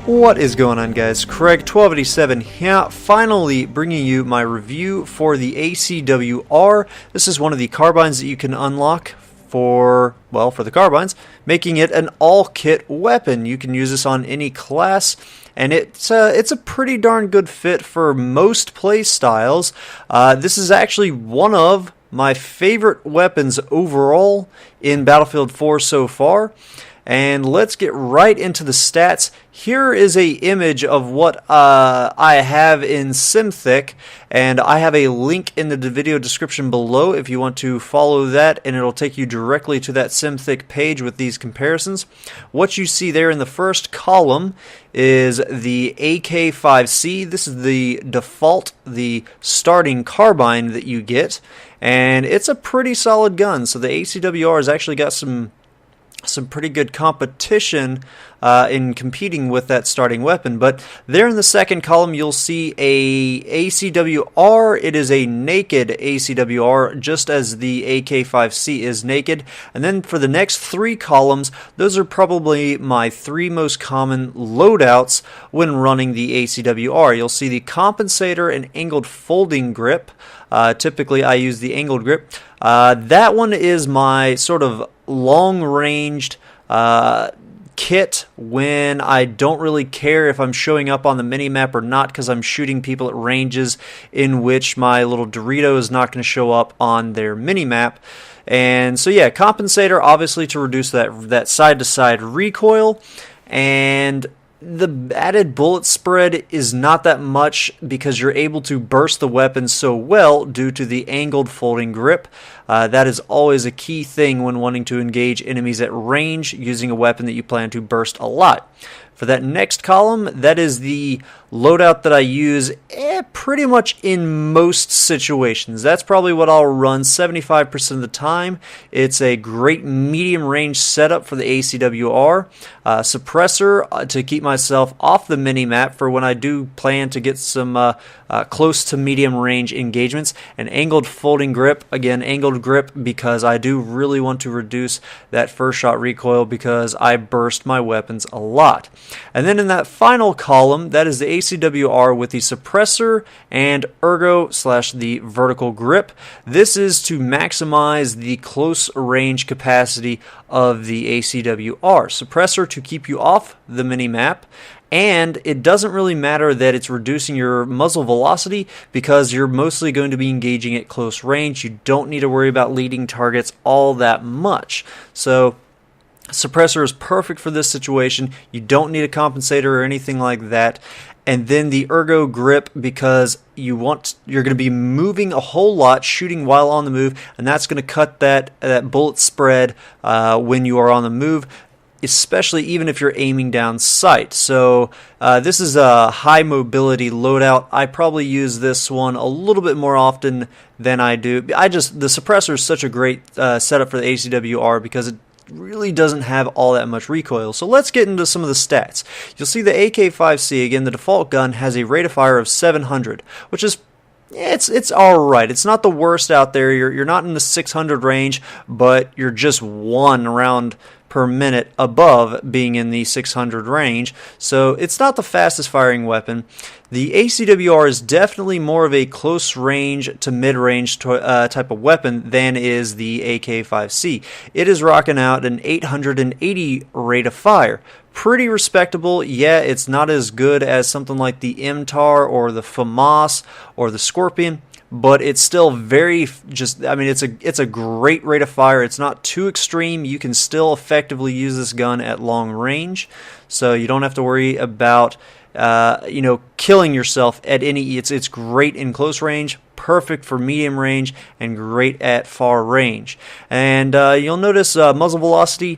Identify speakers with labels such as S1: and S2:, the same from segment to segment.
S1: What is going on, guys? Craig1287 here, finally bringing you my review for the ACW-R. This is one of the carbines that you can unlock for the carbines, making it an all-kit weapon. You can use this on any class, and it's a pretty darn good fit for most play styles. This is actually one of my favorite weapons overall in Battlefield 4 so far. And let's get right into the stats. Here is a image of what I have in SimThick, and I have a link in the video description below if you want to follow that, and it'll take you directly to that SimThick page with these comparisons. What you see there in the first column is the AK-5C. This is the default, the starting carbine that you get, and it's a pretty solid gun. So the ACW-R has actually got some pretty good competition in competing with that starting weapon. But there in the second column you'll see a ACW-R. It is a naked ACW-R, just as the AK-5C is naked. And then for the next three columns, those are probably my three most common loadouts when running the ACW-R. You'll see the compensator and angled folding grip. Typically I use the angled grip. That one is my sort of long-ranged kit when I don't really care if I'm showing up on the mini-map or not, because I'm shooting people at ranges in which my little Dorito is not going to show up on their mini-map. And so yeah, compensator obviously to reduce that side-to-side recoil, and the added bullet spread is not that much because you're able to burst the weapon so well due to the angled folding grip. That is always a key thing when wanting to engage enemies at range using a weapon that you plan to burst a lot. For that next column, that is the loadout that I use pretty much in most situations. That's probably what I'll run 75% of the time. It's a great medium range setup for the ACW-R. Suppressor to keep myself off the mini-map for when I do plan to get some close to medium range engagements. An angled folding grip, again angled grip because I do really want to reduce that first shot recoil because I burst my weapons a lot. And then in that final column, that is the ACW-R with the suppressor and ergo / the vertical grip. This is to maximize the close range capacity of the ACW-R. Suppressor to keep you off the mini-map, and it doesn't really matter that it's reducing your muzzle velocity because you're mostly going to be engaging at close range. You don't need to worry about leading targets all that much. So suppressor is perfect for this situation. You don't need a compensator or anything like that. And then the ergo grip, because you're going to be moving a whole lot, shooting while on the move, and that's going to cut that bullet spread when you are on the move, especially even if you're aiming down sight. So this is a high mobility loadout. I probably use this one a little bit more often than I do. The suppressor is such a great setup for the ACW-R because it really doesn't have all that much recoil. So let's get into some of the stats. You'll see the AK-5C, again, the default gun, has a rate of fire of 700, which is it's alright. It's not the worst out there. You're not in the 600 range, but you're just 1 round per minute above being in the 600 range, so it's not the fastest firing weapon. The ACW-R is definitely more of a close range to mid-range type of weapon than is the AK-5C. It is rocking out an 880 rate of fire. Pretty respectable. Yeah, it's not as good as something like the MTAR or the FAMAS or the Scorpion, but it's still it's a great rate of fire. It's not too extreme. You can still effectively use this gun at long range, so you don't have to worry about killing yourself at any. It's great in close range, perfect for medium range, and great at far range. And you'll notice muzzle velocity,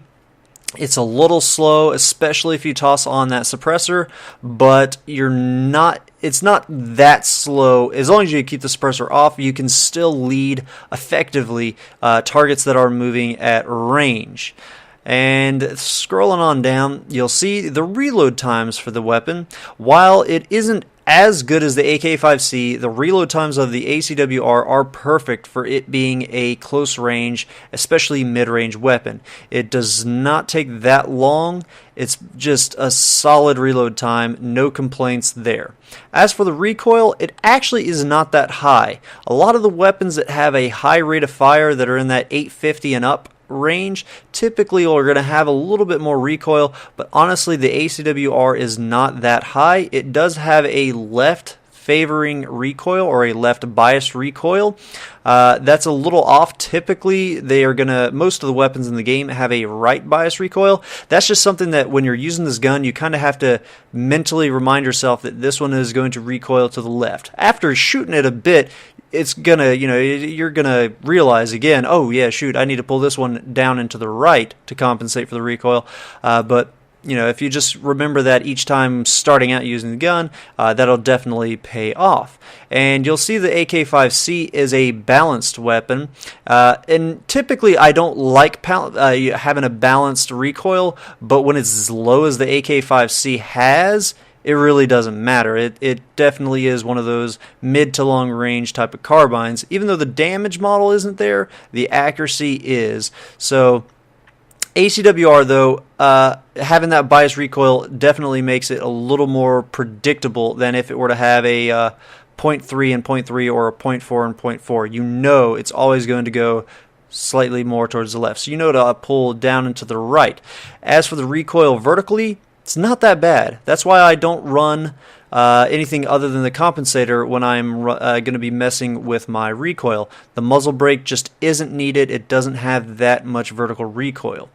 S1: it's a little slow, especially if you toss on that suppressor, but it's not that slow. As long as you keep the suppressor off, you can still lead effectively targets that are moving at range. And scrolling on down, you'll see the reload times for the weapon. While it isn't as good as the AK-5C, the reload times of the ACW-R are perfect for it being a close range, especially mid-range weapon. It does not take that long. It's just a solid reload time, no complaints there. As for the recoil, it actually is not that high. A lot of the weapons that have a high rate of fire that are in that 850 and up range typically are going to have a little bit more recoil, but honestly the ACW-R is not that high. It does have a left favoring recoil or a left biased recoil. That's a little off. Typically most of the weapons in the game have a right biased recoil. That's just something that when you're using this gun you kind of have to mentally remind yourself that this one is going to recoil to the left. After shooting it a bit, it's gonna, you're gonna realize again, oh yeah, shoot, I need to pull this one down into the right to compensate for the recoil. But if you just remember that each time starting out using the gun, that'll definitely pay off. And you'll see the AK-5C is a balanced weapon, and typically I don't like having a balanced recoil, but when it's as low as the AK-5C has, it really doesn't matter. It definitely is one of those mid to long range type of carbines. Even though the damage model isn't there, the accuracy is. So ACW-R, though, having that biased recoil definitely makes it a little more predictable than if it were to have a 0.3 and 0.3 or a 0.4 and 0.4. It's always going to go slightly more towards the left. So to pull down and to the right. As for the recoil vertically, it's not that bad. That's why I don't run anything other than the compensator when I'm going to be messing with my recoil. The muzzle brake just isn't needed. It doesn't have that much vertical recoil.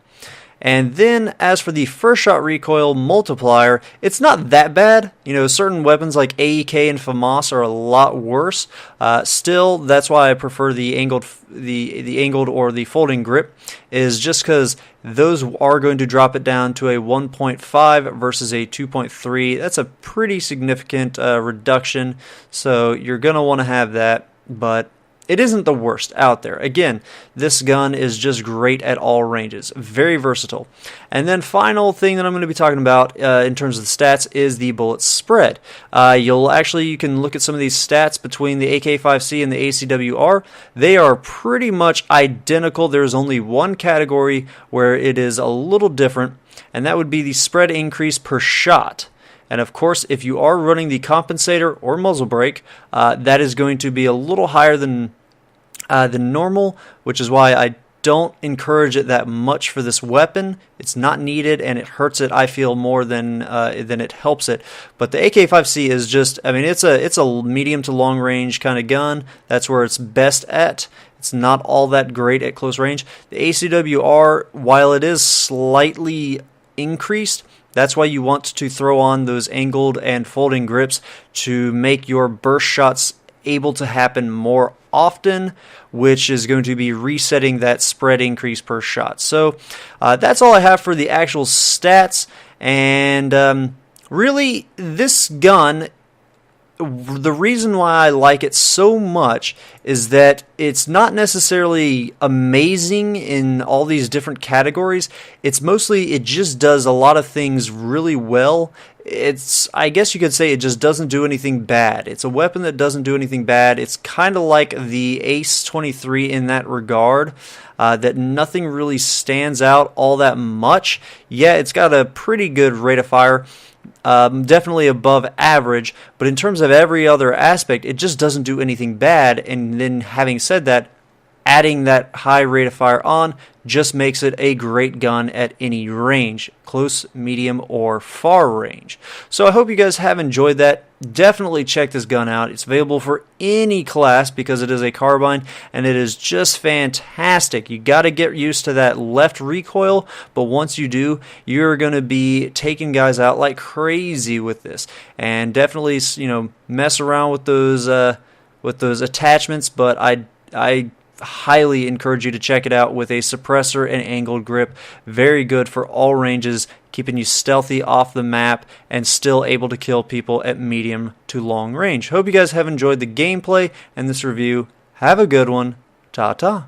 S1: And then as for the first shot recoil multiplier, it's not that bad. Certain weapons like AEK and FAMAS are a lot worse. Still, that's why I prefer the angled or the folding grip, is just because those are going to drop it down to a 1.5 versus a 2.3. That's a pretty significant reduction, so you're going to want to have that, but it isn't the worst out there. Again, this gun is just great at all ranges. Very versatile. And then final thing that I'm going to be talking about in terms of the stats is the bullet spread. You can look at some of these stats between the AK-5C and the ACW-R. They are pretty much identical. There's only one category where it is a little different, and that would be the spread increase per shot. And of course, if you are running the compensator or muzzle brake, that is going to be a little higher than normal, which is why I don't encourage it that much for this weapon. It's not needed, and it hurts it, I feel, more than it helps it. But the AK-5C is just, it's a medium to long range kind of gun. That's where it's best at. It's not all that great at close range. The ACW-R, while it is slightly increased, that's why you want to throw on those angled and folding grips to make your burst shots able to happen more often, which is going to be resetting that spread increase per shot. So that's all I have for the actual stats. And really, this gun, the reason why I like it so much is that it's not necessarily amazing in all these different categories. It's mostly, it just does a lot of things really well. I guess you could say it just doesn't do anything bad. It's a weapon that doesn't do anything bad. It's kind of like the Ace 23 in that regard, that nothing really stands out all that much. Yeah, it's got a pretty good rate of fire. Definitely above average, but in terms of every other aspect, it just doesn't do anything bad. And then having said that, adding that high rate of fire on just makes it a great gun at any range, close, medium, or far range. So I hope you guys have enjoyed that. Definitely check this gun out. It's available for any class because it is a carbine, and it is just fantastic. You got to get used to that left recoil, but once you do, you're going to be taking guys out like crazy with this. And definitely, mess around with those attachments, but I highly encourage you to check it out with a suppressor and angled grip. Very good for all ranges, keeping you stealthy off the map and still able to kill people at medium to long range. Hope you guys have enjoyed the gameplay and this review. Have a good one. Ta-ta.